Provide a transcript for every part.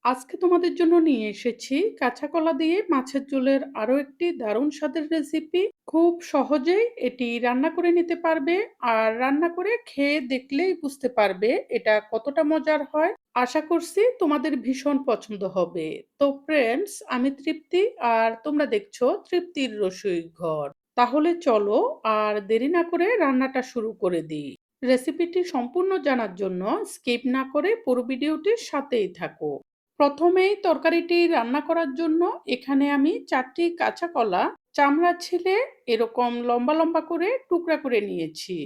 আজকে তোমাদের জন্য নিয়ে এসেছি কাঁচা কলা দিয়ে মাছের ঝোলের আরো একটি দারুণ স্বাদের রেসিপি। খুব সহজেই এটি রান্না করে নিতে পারবে, আর রান্না করে খেয়ে দেখলেই বুঝতে পারবে এটা কতটা মজার হয়। আশা করছি তোমাদের ভীষণ পছন্দ হবে। তো ফ্রেন্ডস, আমি তৃপ্তি, আর তোমরা দেখছো তৃপ্তির রসোই ঘর। তাহলে চলো আর দেরি না করে রান্নাটা শুরু করে দিই। রেসিপিটি সম্পূর্ণ জানার জন্য স্কিপ না করে পুরো ভিডিওটির সাথেই থাকো। প্রথমেই তরকারিটি রান্না করার জন্য এখানে আমি 4টি কাঁচা কলা চামড়া ছিলে এরকম লম্বা লম্বা করে টুকরা করে নিয়েছি।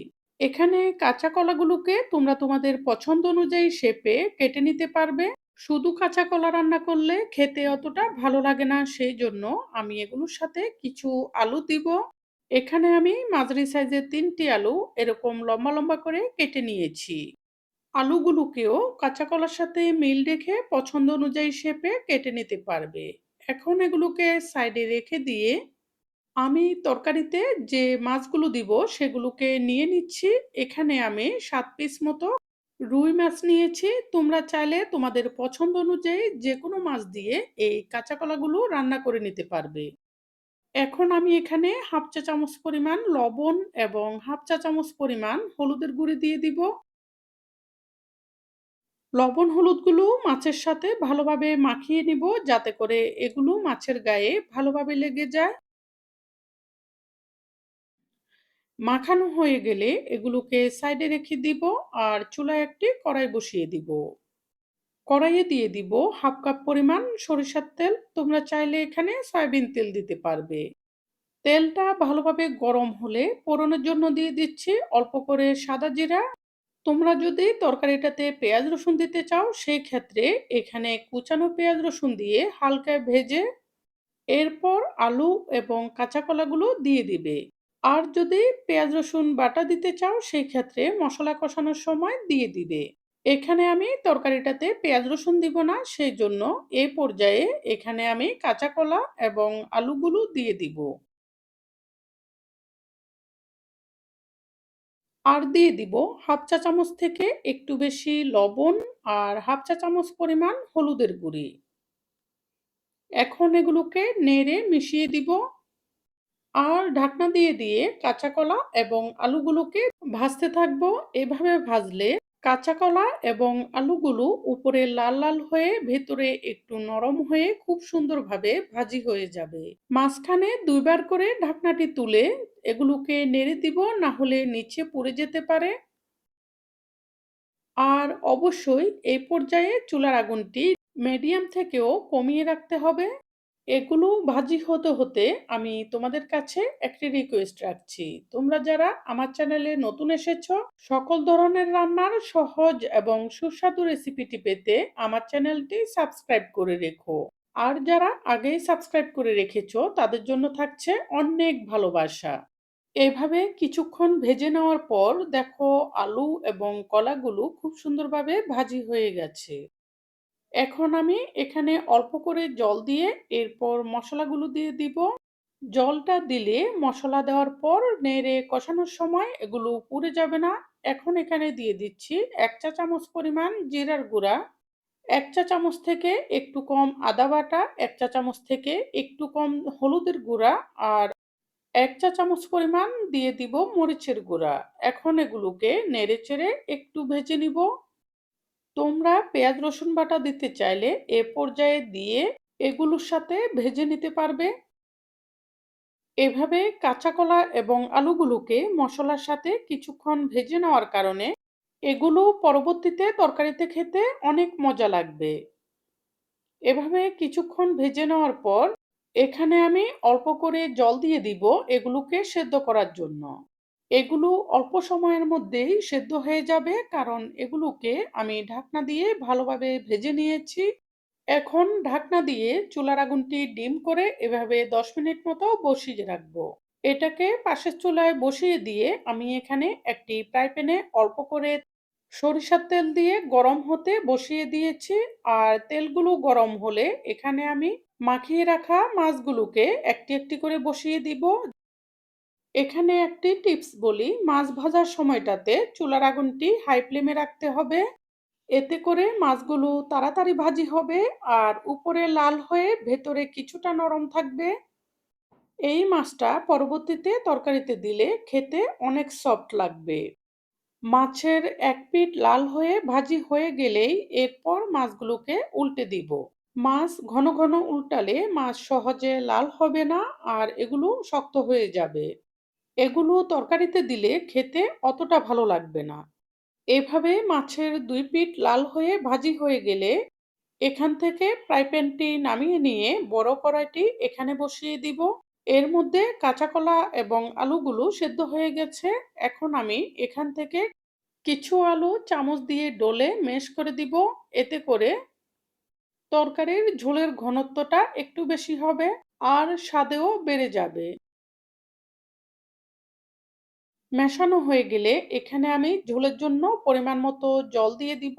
এখানে কাঁচা কলাগুলোকে তোমরা তোমাদের পছন্দ অনুযায়ী শেপে কেটে নিতে পারবে। শুধু কাঁচা কলা রান্না করলে খেতে অতটা ভালো লাগে না, সেই জন্য আমি এগুলোর সাথে কিছু আলু দিব। এখানে আমি মাঝারি সাইজের 3টি আলু এরকম লম্বা লম্বা করে কেটে নিয়েছি। আলুগুলোকেও কাঁচা কলার সাথে মিল রেখে পছন্দ অনুযায়ী শেপে কেটে নিতে পারবে। এখন এগুলোকে সাইডে রেখে দিয়ে আমি তরকারিতে যে মাছগুলো দিব সেগুলোকে নিয়ে নিচ্ছি। এখানে আমি 7 পিস মতো রুই মাছ নিয়েছি। তোমরা চাইলে তোমাদের পছন্দ অনুযায়ী যে কোনো মাছ দিয়ে এই কাঁচা কলাগুলো রান্না করে নিতে পারবে। এখন আমি এখানে হাফ চা চামচ পরিমাণ লবণ এবং হাফ চা চামচ পরিমাণ হলুদের গুঁড়ি দিয়ে দিব। লবণ হলুদগুলো মাছের সাথে ভালোভাবে মাখিয়ে নিব, যাতে করে এগুলো মাছের গায়ে ভালোভাবে লেগে যায়। মাখানো হয়ে গেলে এগুলোকে সাইডে রেখে দিব, আর চুলায় একটি কড়াই বসিয়ে দিব। কড়াইয়ে দিয়ে দিব হাফ কাপ পরিমাণ সরিষার তেল। তোমরা চাইলে এখানে সয়াবিন তেল দিতে পারবে। তেলটা ভালোভাবে গরম হলে ফোড়নের জন্য দিয়ে দিচ্ছি অল্প করে সাদা জিরা। তোমরা যদি তরকারিটাতে পেঁয়াজ রসুন দিতে চাও, সেই ক্ষেত্রে এখানে কুচানো পেঁয়াজ রসুন দিয়ে হালকা ভেজে এরপর আলু এবং কাঁচা কলাগুলো দিয়ে দিবে। আর যদি পেঁয়াজ রসুন বাটা দিতে চাও, সেই ক্ষেত্রে মশলা কষানোর সময় দিয়ে দিবে। এখানে আমি তরকারিটাতে পেঁয়াজ রসুন দিব না, সেই জন্য এই পর্যায়ে এখানে আমি কাঁচা কলা এবং আলুগুলো দিয়ে দিব। আর দিয়ে দিব হাফ চা চামচ থেকে একটু বেশি লবণ, আর হাফ চা চামচ পরিমাণ হলুদের গুঁড়ি। এখন এগুলোকে নেড়ে মিশিয়ে দিব, আর ঢাকনা দিয়ে দিয়ে কাঁচা কলা এবং আলুগুলোকে ভাজতে থাকবো। এভাবে ভাজলে কাঁচা কলা এবং আলুগুলো উপরে লাল লাল হয়ে ভেতরে একটু নরম হয়ে খুব সুন্দরভাবে ভাজি হয়ে যাবে। মাঝখানে 2বার করে ঢাকনাটি তুলে এগুলোকে নেড়ে দিব, না হলে নিচে পুড়ে যেতে পারে। আর অবশ্যই এই পর্যায়ে চুলার আগুনটি মিডিয়াম থেকেও কমিয়ে রাখতে হবে। এগুলো ভাজি হতে হতে আমি তোমাদের কাছে একটি রিকোয়েস্ট রাখছি। তোমরা যারা আমার চ্যানেলে নতুন এসেছো, সকল ধরনের রান্নার সহজ এবং সুস্বাদু রেসিপিটি পেতে আমার চ্যানেলটি সাবস্ক্রাইব করে রেখো। আর যারা আগেই সাবস্ক্রাইব করে রেখেছো তাদের জন্য থাকছে অনেক ভালোবাসা। এভাবে কিছুক্ষণ ভেজে নেওয়ার পর দেখো আলু এবং কলাগুলো খুব সুন্দরভাবে ভাজি হয়ে গেছে। এখন আমি এখানে অল্প করে জল দিয়ে এরপর মশলাগুলো দিয়ে দিব। জলটা দিলে মশলা দেওয়ার পর নেড়ে কষানোর সময় এগুলো পুড়ে যাবে না। এখন এখানে দিয়ে দিচ্ছি 1 চা চামচ পরিমাণ জিরার গুঁড়া, 1 চা চামচ থেকে একটু কম আদা বাটা, 1 চা চামচ থেকে একটু কম হলুদের গুঁড়া, আর 1 চা চামচ পরিমাণ দিয়ে দিব মরিচের গুঁড়া। এখন এগুলোকে নেড়েচেড়ে একটু ভেজে নিব। তোমরা পেঁয়াজ রসুন বাটা দিতে চাইলে এ পর্যায়ে দিয়ে এগুলোর সাথে ভেজে নিতে পারবে। এভাবে কাঁচা কলা এবং আলুগুলোকে মশলার সাথে কিছুক্ষণ ভেজে নেওয়ার কারণে এগুলো পরবর্তীতে তরকারিতে খেতে অনেক মজা লাগবে। এভাবে কিছুক্ষণ ভেজে নেওয়ার পর এখানে আমি অল্প করে জল দিয়ে দিব এগুলোকে সেদ্ধ করার জন্য। এগুলো অল্প সময়ের মধ্যেই সেদ্ধ হয়ে যাবে, কারণ এগুলোকে আমি ঢাকনা দিয়ে ভালোভাবে ভেজে নিয়েছি। এখন ঢাকনা দিয়ে চুলার আগুনটি ডিম করে এভাবে 10 মিনিট মতো বসিয়ে রাখবো। এটাকে পাশের চুলায় বসিয়ে দিয়ে আমি এখানে একটি ফ্রাই প্যানে অল্প করে সরিষার তেল দিয়ে গরম হতে বসিয়ে দিয়েছি। আর তেলগুলো গরম হলে এখানে আমি মাখিয়ে রাখা মাছগুলোকে একটি একটি করে বসিয়ে দিব। এখানে একটি টিপস বলি, মাছ ভাজার সময়টাতে চুলার আগুনটি হাই ফ্লেমে রাখতে হবে। এতে করে মাছগুলো তাড়াতাড়ি ভাজি হবে আর উপরে লাল হয়ে ভেতরে কিছুটা নরম থাকবে। এই মাছটা পরবর্তীতে তরকারিতে দিলে খেতে অনেক সফট লাগবে। মাছের এক পিঠ লাল হয়ে ভাজি হয়ে গেলেই এরপর মাছগুলোকে উল্টে দিব। মাছ ঘন ঘন উল্টালে মাছ সহজে লাল হবে না আর এগুলো শক্ত হয়ে যাবে। এগুলো তরকারিতে দিলে খেতে অতটা ভালো লাগবে না। এভাবে মাছের ২ পিঠ লাল হয়ে ভাজি হয়ে গেলে এখান থেকে ফ্রাই প্যানটি নামিয়ে নিয়ে বড় কড়াইটি এখানে বসিয়ে দিব। এর মধ্যে কাঁচা কলা এবং আলুগুলো সেদ্ধ হয়ে গেছে। এখন আমি এখান থেকে কিছু আলু চামচ দিয়ে ডলে ম্যাশ করে দিব। এতে করে তরকারির ঝোলের ঘনত্বটা একটু বেশি হবে আর স্বাদেও বেড়ে যাবে। মেশানো হয়ে গেলে এখানে আমি ঝোলের জন্য পরিমাণ মতো জল দিয়ে দিব।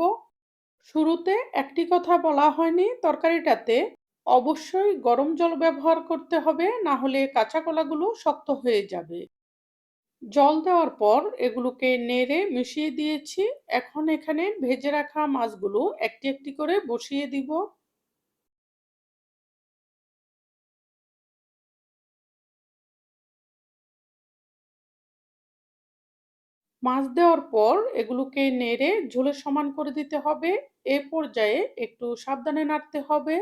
শুরুতে একটি কথা বলা হয়নি, তরকারিটাতে অবশ্যই গরম জল ব্যবহার করতে হবে, না হলে কাঁচা কলাগুলো শক্ত হয়ে যাবে। জল দেওয়ার পর এগুলোকে নেড়ে মিশিয়ে দিয়েছি। এখন এখানে ভেজে রাখা মাছগুলো একটি একটি করে বসিয়ে দিব। মাছ দেওয়ার পর এগুলোকে নেড়ে ঝোলের সমান করে দিতে হবে। এ পর্যায়ে একটু সাবধানে নাড়তে হবে,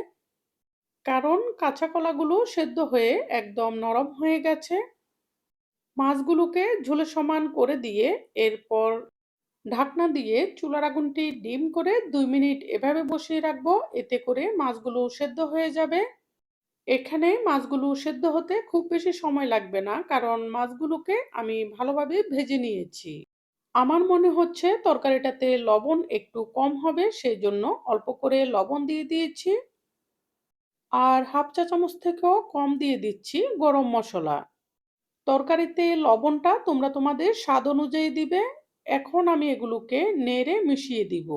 কারণ কাঁচা কলাগুলো সেদ্ধ হয়ে একদম নরম হয়ে গেছে। মাছগুলোকে ঝোলের সমান করে দিয়ে এরপর ঢাকনা দিয়ে চুলার আগুনটি ডিম করে ২ মিনিট এভাবে বসিয়ে রাখবো। এতে করে মাছগুলো সেদ্ধ হয়ে যাবে। এখানে মাছগুলো সেদ্ধ হতে খুব বেশি সময় লাগবে না, কারণ মাছগুলোকে আমি ভালোভাবে ভেজে নিয়েছি। আমার মনে হচ্ছে তরকারিটাতে লবণ একটু কম হবে, সেজন্য অল্প করে লবণ দিয়ে দিয়েছি। আর হাফ চা চামচ থেকেও কম দিয়ে দিচ্ছি গরম মসলা। তরকারিতে লবণটা তোমরা তোমাদের স্বাদ অনুযায়ী দিবে। এখন আমি এগুলোকে নেড়ে মিশিয়ে দিব।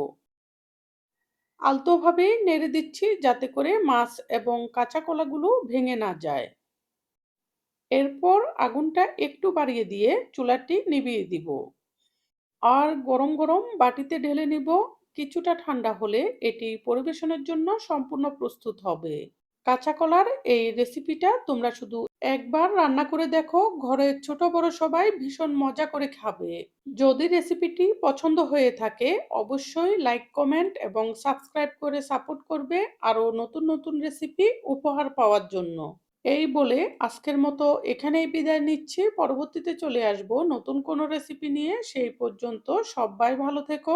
আলতোভাবে নেড়ে দিচ্ছি যাতে করে মাছ এবং কাঁচা কলাগুলো ভেঙে না যায়। এরপর আগুনটা একটু বাড়িয়ে দিয়ে চুলাটি নিভিয়ে দিব। আর গরম গরম বাটিতে ঢেলে নিব। কিছুটা ঠান্ডা হলে এটি পরিবেশনের জন্য সম্পূর্ণ প্রস্তুত হবে। কাঁচা কলার এই রেসিপিটা তোমরা শুধু একবার রান্না করে দেখো, ঘরের ছোট বড় সবাই ভীষণ মজা করে খাবে। যদি রেসিপিটি পছন্দ হয়ে থাকে অবশ্যই লাইক, কমেন্ট এবং সাবস্ক্রাইব করে সাপোর্ট করবে আরও নতুন নতুন রেসিপি উপহার পাওয়ার জন্য। এই বলে আজকের মতো এখানেই বিদায় নিচ্ছি। পরবর্তীতে চলে আসবো নতুন কোনো রেসিপি নিয়ে। সেই পর্যন্ত সবাই ভালো থেকো।